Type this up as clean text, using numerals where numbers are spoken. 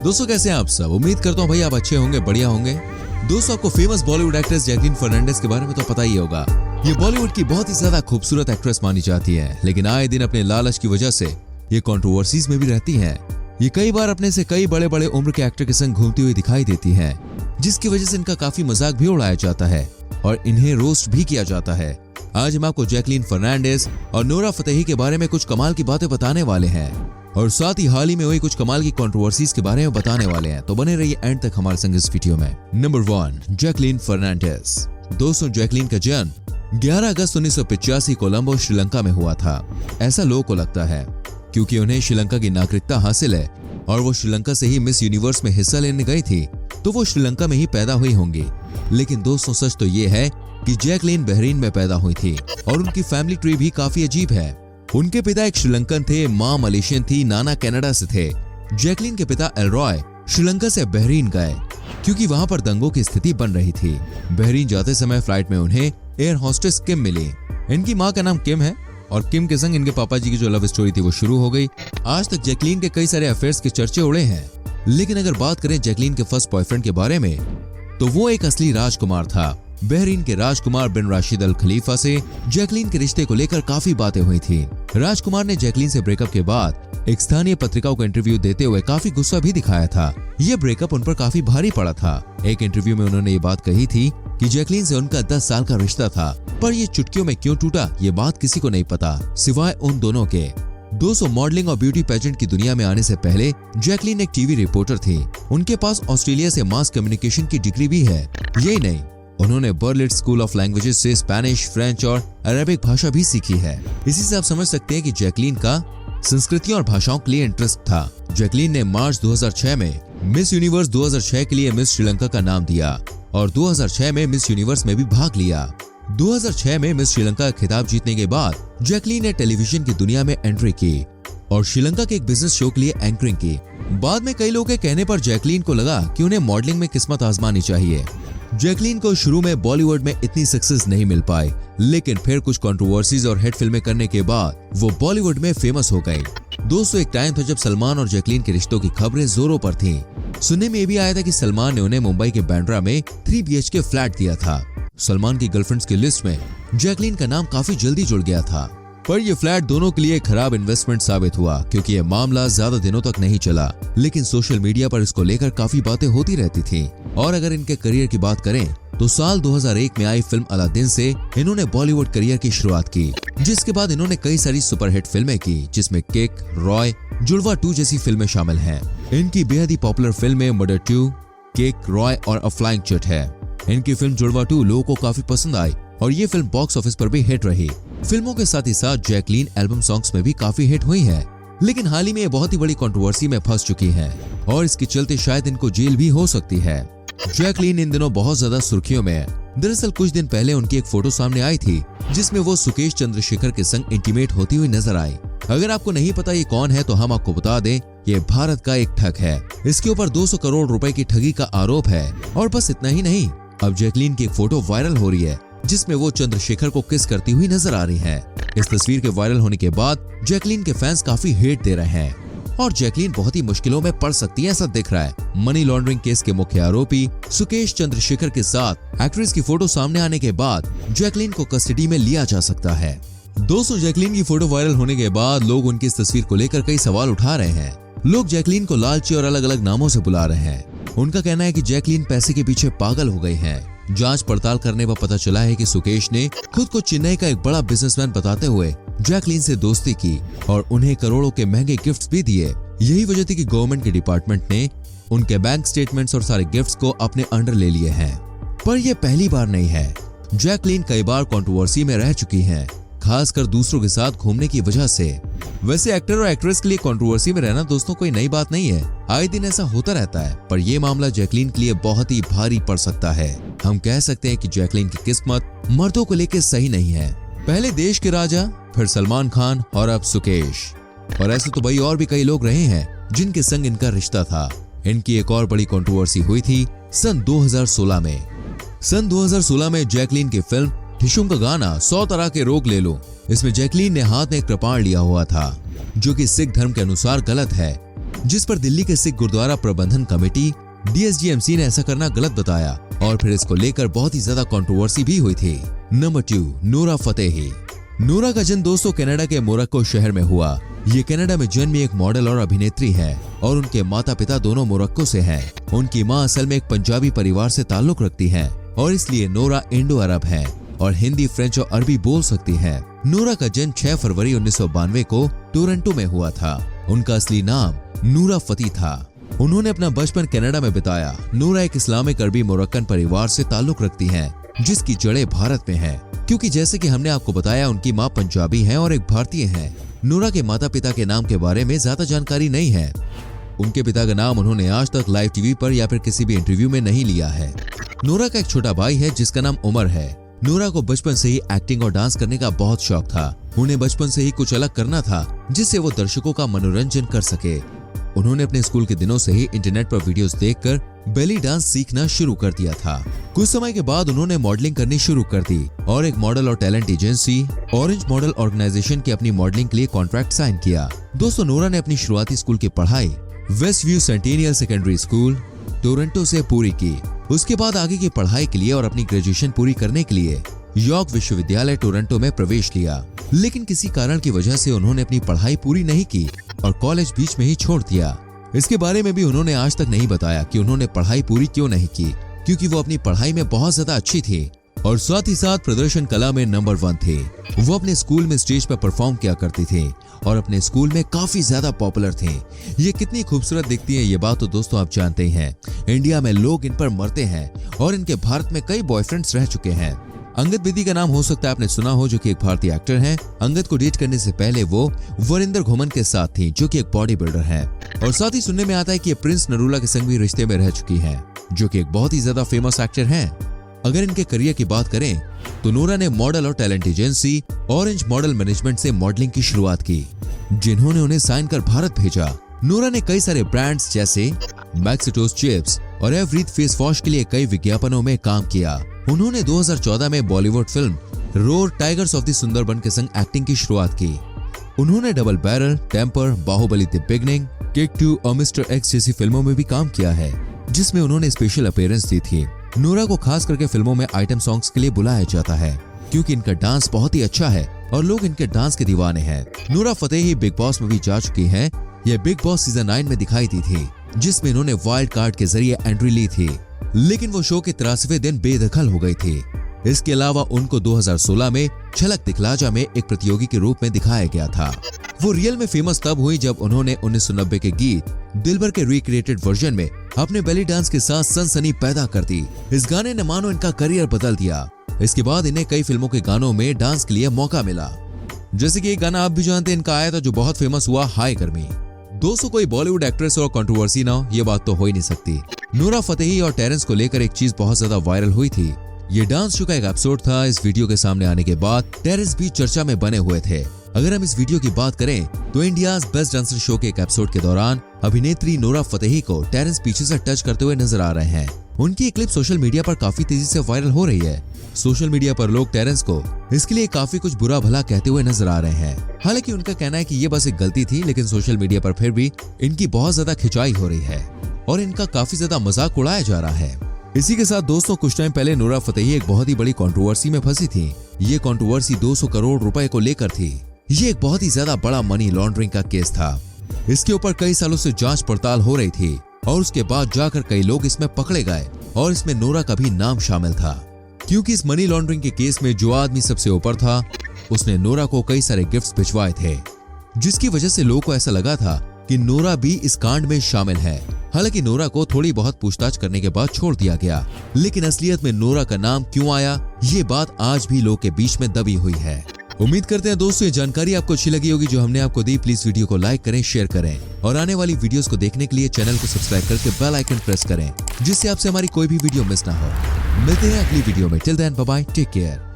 दोस्तों कैसे हैं आप सब। उम्मीद करता हूँ भाई आप अच्छे होंगे, बढ़िया होंगे। दोस्तों आपको फेमस बॉलीवुड एक्ट्रेस जैकलीन फर्नांडिस के बारे में तो पता ही होगा। ये बॉलीवुड की बहुत ही ज्यादा खूबसूरत एक्ट्रेस मानी जाती है, लेकिन आए दिन अपने लालच की वजह से ये कंट्रोवर्सीज में भी रहती हैं। ये कई बार अपने से कई बड़े बड़े उम्र के एक्टर के संग घूमती हुई दिखाई देती हैं, जिसकी वजह से इनका काफी मजाक भी उड़ाया जाता है और इन्हें रोस्ट भी किया जाता है। आज हम आपको जैकलीन फर्नांडिस और नोरा फतेही के बारे में कुछ कमाल की बातें बताने वाले हैं और साथ ही हाल ही में हुई कुछ कमाल की कंट्रोवर्सीज के बारे में बताने वाले हैं, तो बने रहिए एंड तक हमारे संग इस वीडियो में। नंबर 1, जैकलीन फर्नांडिस। दोस्तों जैकलीन का जन्म 11 अगस्त 1985 कोलंबो श्रीलंका में हुआ था। ऐसा लोगों को लगता है क्योंकि उन्हें श्रीलंका की नागरिकता हासिल है और वो श्रीलंका से ही मिस यूनिवर्स में हिस्सा लेने गई थी, तो वो श्रीलंका में ही पैदा हुई होंगी। लेकिन दोस्तों सच तो ये है कि जैकलीन बहरीन में पैदा हुई थी और उनकी फैमिली ट्री भी काफी अजीब है। उनके पिता एक श्रीलंकन थे, माँ मलेशियन थी, नाना कनाडा से थे। जैकलीन के पिता एलरॉय श्रीलंका से बहरीन गए क्योंकि वहां पर दंगों की स्थिति बन रही थी। बहरीन जाते समय फ्लाइट में उन्हें एयर होस्टेस किम मिली। इनकी माँ का नाम किम है और किम के संग इनके पापा जी की जो लव स्टोरी थी वो शुरू हो गई। आज तक जैकलीन के कई सारे अफेयर्स के चर्चे उड़े हैं, लेकिन अगर बात करें जैकलीन के फर्स्ट बॉयफ्रेंड के बारे में तो वो एक असली राजकुमार था। बहरीन के राजकुमार बिन राशिद अल खलीफा से जैकलीन के रिश्ते को लेकर काफी बातें हुई थी। राजकुमार ने जैकलीन से ब्रेकअप के बाद एक स्थानीय पत्रिकाओं को इंटरव्यू देते हुए काफी गुस्सा भी दिखाया था। ये ब्रेकअप उन पर काफी भारी पड़ा था। एक इंटरव्यू में उन्होंने ये बात कही थी कि जैकलीन से उनका 10 साल का रिश्ता था, पर ये चुटकियों में क्यों टूटा ये बात किसी को नहीं पता सिवाय उन दोनों के। दोस्तों मॉडलिंग और ब्यूटी पेजेंट की दुनिया में आने से पहले जैकलीन एक टीवी रिपोर्टर थी। उनके पास ऑस्ट्रेलिया से मास कम्युनिकेशन की डिग्री भी है। यही नहीं, उन्होंने बर्लिन स्कूल ऑफ लैंग्वेजेस से स्पेनिश, फ्रेंच और अरेबिक भाषा भी सीखी है। इसी से आप समझ सकते हैं कि जैकलीन का संस्कृति और भाषाओं के लिए इंटरेस्ट था। जैकलीन ने मार्च 2006 में मिस यूनिवर्स 2006 के लिए मिस श्रीलंका का नाम दिया और 2006 में मिस यूनिवर्स में भी भाग लिया। 2006 में मिस श्रीलंका का खिताब जीतने के बाद जैकलीन ने टेलीविजन की दुनिया में एंट्री की और श्रीलंका के एक बिजनेस शो के लिए एंकरिंग की। बाद में कई लोगों के कहने पर जैकलीन को लगा कि उन्हें मॉडलिंग में किस्मत आजमानी चाहिए। जैकलीन को शुरू में बॉलीवुड में इतनी सक्सेस नहीं मिल पाई, लेकिन फिर कुछ कंट्रोवर्सीज और हिट फिल्में करने के बाद वो बॉलीवुड में फेमस हो गई। दोस्तों एक टाइम था जब सलमान और जैकलीन के रिश्तों की खबरें जोरों पर थीं। सुनने में भी आया था कि सलमान ने उन्हें मुंबई के बांद्रा में 3 BHK फ्लैट दिया था। सलमान की गर्लफ्रेंड्स की लिस्ट में जैकलीन का नाम काफी जल्दी जुड़ गया था, पर यह फ्लैट दोनों के लिए खराब इन्वेस्टमेंट साबित हुआ क्योंकि यह मामला ज्यादा दिनों तक नहीं चला। लेकिन सोशल मीडिया पर इसको लेकर काफी बातें होती रहती थीं। और अगर इनके करियर की बात करें तो साल 2001 में आई फिल्म अलादीन से इन्होंने बॉलीवुड करियर की शुरुआत की, जिसके बाद इन्होंने कई सारी सुपरहिट फिल्में की जिसमें किक, रॉय, जुड़वा 2 जैसी फिल्में शामिल हैं। इनकी बेहद ही पॉपुलर फिल्में मर्डर 2, किक, रॉय और अ फ्लाइंग चिट है। इनकी फिल्म जुड़वा 2 लोगों को काफी पसंद आई और ये फिल्म बॉक्स ऑफिस पर भी हिट रही। फिल्मों के साथ ही साथ जैकलीन एल्बम सॉन्ग्स में भी काफी हिट हुई है, लेकिन हाल ही में ये बहुत ही बड़ी कंट्रोवर्सी में फंस चुकी हैं और इसके चलते शायद इनको जेल भी हो सकती है। जैकलीन इन दिनों बहुत ज्यादा सुर्खियों में है। दरअसल कुछ दिन पहले उनकी एक फोटो सामने आई थी जिसमें वो सुकेश चंद्रशेखर के संग इंटीमेट होती हुई नजर आई। अगर आपको नहीं पता ये कौन है तो हम आपको बता दें, ये भारत का एक ठग है। इसके ऊपर 200 करोड़ रुपए की ठगी का आरोप है और बस इतना ही नहीं, अब जैकलीन की एक फोटो वायरल हो रही है जिसमें वो चंद्रशेखर को किस करती हुई नजर आ रही है। इस तस्वीर के वायरल होने के बाद जैकलीन के फैंस काफी हेट दे रहे हैं और जैकलीन बहुत ही मुश्किलों में पड़ सकती है ऐसा दिख रहा है। मनी लॉन्ड्रिंग केस के मुख्य आरोपी सुकेश चंद्रशेखर के साथ एक्ट्रेस की फोटो सामने आने के बाद जैकलीन को कस्टडी में लिया जा सकता है। दोस्तों जैकलीन की फोटो वायरल होने के बाद लोग उनकी इस तस्वीर को लेकर कई सवाल उठा रहे हैं। लोग जैकलीन को लालची और अलग अलग नामों से बुला रहे हैं। उनका कहना है कि जैकलीन पैसे के पीछे पागल हो गई है। जांच पड़ताल करने पर पता चला है कि सुकेश ने खुद को चेन्नई का एक बड़ा बिजनेसमैन बताते हुए जैकलीन से दोस्ती की और उन्हें करोड़ों के महंगे गिफ्ट्स भी दिए। यही वजह थी कि गवर्नमेंट के डिपार्टमेंट ने उनके बैंक स्टेटमेंट्स और सारे गिफ्ट्स को अपने अंडर ले लिए हैं। पर यह पहली बार नहीं है। जैकलीन कई बार कंट्रोवर्सी में रह चुकी हैं, खासकर दूसरों के साथ घूमने की वजह से। वैसे एक्टर और एक्ट्रेस के लिए कंट्रोवर्सी में रहना दोस्तों कोई नई बात नहीं है, आए दिन ऐसा होता रहता है। पर यह मामला जैकलीन के लिए बहुत ही भारी पड़ सकता है। हम कह सकते हैं कि जैकलीन की किस्मत मर्दों को लेकर सही नहीं है। पहले देश के राजा, फिर सलमान खान और अब सुकेश। और ऐसे तो भाई और भी कई लोग रहे हैं जिनके संग इनका रिश्ता था। इनकी एक और बड़ी कंट्रोवर्सी हुई थी सन 2016 में। सन 2016 में जैकलीन की फिल्म ठिशुम का गाना 100 तरह के रोग ले लो, इसमें जैकलीन ने हाथ में एक कृपाण लिया हुआ था जो कि सिख धर्म के अनुसार गलत है। जिस पर दिल्ली के सिख गुरुद्वारा प्रबंधन कमेटी DSGMC ने ऐसा करना गलत बताया और फिर इसको लेकर बहुत ही ज्यादा कंट्रोवर्सी भी हुई थी। नंबर 2, नूरा फतेही। नूरा का जन्म दोस्तों कनाडा के मोरक्को शहर में हुआ। ये कनाडा में जन्मी एक मॉडल और अभिनेत्री है और उनके माता पिता दोनों मोरक्को से हैं। उनकी माँ असल में एक पंजाबी परिवार से ताल्लुक रखती है और इसलिए नूरा इंडो अरब है और हिंदी, फ्रेंच और अरबी बोल सकती है। नूरा का जन्म 6 फरवरी 1992 को टोरंटो में हुआ था। उनका असली नाम नूरा फती था। उन्होंने अपना बचपन कनाडा में बिताया। नूरा एक इस्लामिक अरबी मोरक्कन परिवार से ताल्लुक रखती हैं, जिसकी जड़ें भारत में हैं, क्योंकि जैसे कि हमने आपको बताया उनकी माँ पंजाबी है और एक भारतीय है। नूरा के माता पिता के नाम के बारे में ज्यादा जानकारी नहीं है। उनके पिता का नाम उन्होंने आज तक लाइव टीवी पर या फिर किसी भी इंटरव्यू में नहीं लिया है। नूरा का एक छोटा भाई है जिसका नाम उमर है। नूरा को बचपन से ही एक्टिंग और डांस करने का बहुत शौक था। उन्हें बचपन से ही कुछ अलग करना था जिससे वो दर्शकों का मनोरंजन कर सके। उन्होंने अपने स्कूल के दिनों से ही इंटरनेट पर वीडियोस देखकर बेली डांस सीखना शुरू कर दिया था। कुछ समय के बाद उन्होंने मॉडलिंग करनी शुरू कर दी और एक मॉडल और talent agency Orange Model Organisation की अपनी मॉडलिंग के लिए कॉन्ट्रैक्ट साइन किया। दोस्तों नूरा ने अपनी शुरुआती स्कूल की पढ़ाई West View Centennial Secondary School Toronto से पूरी की। उसके बाद आगे की पढ़ाई के लिए और अपनी ग्रेजुएशन पूरी करने के लिए यॉर्क विश्वविद्यालय टोरंटो में प्रवेश लिया, लेकिन किसी कारण की वजह से उन्होंने अपनी पढ़ाई पूरी नहीं की और कॉलेज बीच में ही छोड़ दिया। इसके बारे में भी उन्होंने आज तक नहीं बताया कि उन्होंने पढ़ाई पूरी क्यों नहीं की, क्योंकि वो अपनी पढ़ाई में बहुत ज्यादा अच्छी थी और साथ ही साथ प्रदर्शन कला में नंबर 1 थे। वो अपने स्कूल में स्टेज पर परफॉर्म किया करती थी और अपने स्कूल में काफी ज्यादा पॉपुलर थे। ये कितनी खूबसूरत दिखती है ये बात तो दोस्तों आप जानते ही हैं। इंडिया में लोग इन पर मरते हैं और इनके भारत में कई बॉयफ्रेंड्स रह चुके हैं। अंगद बेदी का नाम हो सकता है आपने सुना हो, जो कि एक भारतीय एक्टर हैं। अंगद को डेट करने से पहले वो वरिंदर घुमन के साथ थी, जो कि एक बॉडी बिल्डर है। और साथ ही सुनने में आता है कि ये प्रिंस नरूला के संग भी रिश्ते में रह चुकी हैं, जो कि एक बहुत ही ज्यादा फेमस एक्टर हैं। अगर इनके करियर की बात करें तो नूरा ने मॉडल और talent agency Orange model management से मॉडलिंग की शुरुआत की, जिन्होंने उन्हें साइन कर भारत भेजा। नूरा ने कई सारे ब्रांड्स जैसे मैक्सिटोस चिप्स और एवरीथ फेस वॉश के लिए कई विज्ञापनों में काम किया। उन्होंने 2014 में Bollywood film Roar Tigers of the Sundarban के संग एक्टिंग की शुरुआत की। उन्होंने Double Barrel, Temper, Baahubali the Beginning, Kick 2 और मिस्टर एक्स जैसी फिल्मों में भी काम किया है, जिसमें उन्होंने स्पेशल अपीयरेंस दी थी। नूरा को खास करके फिल्मों में आइटम सॉन्ग्स के लिए बुलाया जाता है, क्योंकि इनका डांस बहुत ही अच्छा है और लोग इनके डांस के दीवाने हैं। नूरा फतेही बिग बॉस में भी जा चुकी हैं। यह बिग बॉस सीजन 9 में दिखाई दी थी, जिसमें इन्होंने वाइल्ड कार्ड के जरिए एंट्री ली थी, लेकिन वो शो के 83वें दिन बेदखल हो गई थी। इसके अलावा उनको 2016 में छलक दिखला जा में एक प्रतियोगी के रूप में दिखाया गया था। वो रियल में फेमस तब हुई जब उन्होंने 1990 के गीत दिलबर के रिक्रिएटेड वर्जन में अपने बेली डांस के साथ सनसनी पैदा कर दी। इस गाने ने मानो इनका करियर बदल दिया। इसके बाद इन्हें कई फिल्मों के गानों में डांस के लिए मौका मिला, जैसे कि एक गाना आप भी जानते हैं इनका आया था जो बहुत फेमस हुआ, हाय गर्मी। दोस्तों कोई बॉलीवुड एक्ट्रेस और कंट्रोवर्सी ना हो, ये बात तो हो ही नहीं सकती। नूरा फतेही और टेरेंस को लेकर एक चीज बहुत ज्यादा वायरल हुई थी। ये डांस शो का एक एपिसोड था। इस वीडियो के सामने आने के बाद टेरेंस भी चर्चा में बने हुए थे। अगर हम इस वीडियो की बात करें तो इंडियाज बेस्ट डांसर शो के एक एपिसोड के दौरान अभिनेत्री नूरा फतेही को टेरेंस पीछे से टच करते हुए नजर आ रहे हैं। उनकी एक क्लिप सोशल मीडिया पर काफी तेजी से वायरल हो रही है। सोशल मीडिया पर लोग टेरेंस को इसके लिए काफी कुछ बुरा भला कहते हुए नजर आ रहे हैं। हालांकि उनका कहना है कि ये बस एक गलती थी, लेकिन सोशल मीडिया पर फिर भी इनकी बहुत ज्यादा खिंचाई हो रही है और इनका काफी ज्यादा मजाक उड़ाया जा रहा है। इसी के साथ दोस्तों कुछ टाइम पहले नूरा फतेही एक बहुत ही बड़ी कंट्रोवर्सी में फंसी थी। ये कंट्रोवर्सी 200 करोड़ रुपए को लेकर थी। ये एक बहुत ही ज्यादा बड़ा मनी लॉन्ड्रिंग का केस था। इसके ऊपर कई सालों से जांच पड़ताल हो रही थी और उसके बाद जाकर कई लोग इसमें पकड़े गए और इसमें नूरा का भी नाम शामिल था, क्योंकि इस मनी लॉन्ड्रिंग के केस में जो आदमी सबसे ऊपर था उसने नूरा को कई सारे गिफ्ट्स भिजवाए थे, जिसकी वजह से लोगों को ऐसा लगा था कि नूरा भी इस कांड में शामिल है। हालांकि नूरा को थोड़ी बहुत पूछताछ करने के बाद छोड़ दिया गया, लेकिन असलियत में नूरा का नाम क्यों आया ये बात आज भी लोग के बीच में दबी हुई है। उम्मीद करते हैं दोस्तों ये जानकारी आपको अच्छी लगी होगी जो हमने आपको दी। प्लीज वीडियो को लाइक करें, शेयर करें और आने वाली वीडियोस को देखने के लिए चैनल को सब्सक्राइब करके बेल आइकन प्रेस करें, जिससे आपसे हमारी कोई भी वीडियो मिस ना हो। मिलते हैं अगली वीडियो में। Till then bye bye, take care.